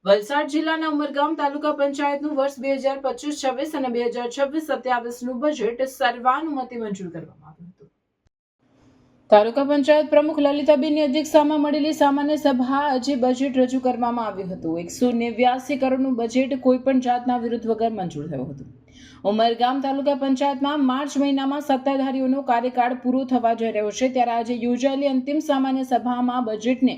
વલસાડ જિલ્લાના ઉમરગામ તાલુકા પંચાયતનું વર્ષ 2025-26 અને 2026-27નું બજેટ સર્વાનુમતે મંજૂર કરવામાં આવ્યું હતું. તાલુકા પંચાયત પ્રમુખ લલિતાબેનની અધ્યક્ષતામાં મળેલી સામાન્ય સભા આજે બજેટ રજૂ કરવામાં આવ્યું હતું. 189 કરોડનું બજેટ કોઈપણ જાતના વિરોધ વગર મંજૂર થયું હતું. ઉમરગામ તાલુકા પંચાયતમાં માર્ચ મહિનામાં સત્તાધારીઓનો કાર્યકાળ પૂરો થવા જઈ રહ્યો છે, ત્યારે આજે યોજાયેલી અંતિમ સામાન્ય સભામાં બજેટને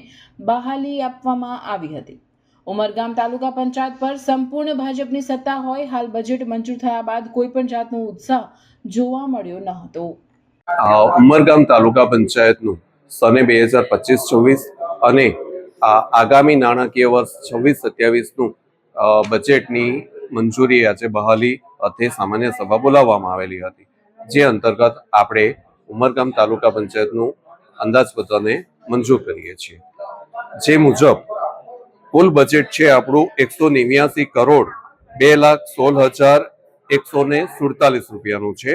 બહાલી આપવામાં આવી હતી. ઉમરગામ તાલુકા પંચાયત પર સંપૂર્ણ ભાજપની સત્તા હોય, હાલ બજેટ મંજૂર થયા બાદ કોઈ પણ જાતનો ઉત્સાહ જોવા મળ્યો ન હતો. ઉમરગામ તાલુકા પંચાયતનું સને 2025-26 અને આગામી નાણાકીય વર્ષ 26-27નું બજેટની મંજૂરી આજે બહાલી અર્થે સામાન્ય સભા બોલાવવામાં આવેલી હતી, જે અંતર્ગત આપણે ઉમરગામ તાલુકા પંચાયતનું અંદાજપત્રને મંજૂર કરીએ છીએ. જે મુજબ કુલ બજેટ છે આપણું 189 કરોડ 2,16,147 રૂપિયાનું છે,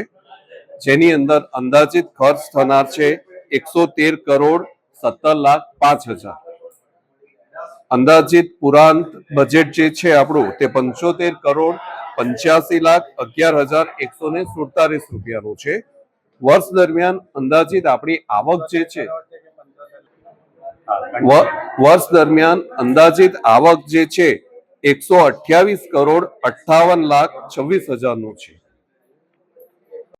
જેની અંદર અંદાજિત ખર્ચ થનાર છે 113 કરોડ 17,05,000. અંદાજિત પુરાંત બજેટ જે છે આપણું તે 75 કરોડ 85,11,147 રૂપિયાનું છે. વર્ષ દરમિયાન અંદાજિત આપણી આવક જે છે આવક જે છે 128 કરોડ 58,26,000 નું છે.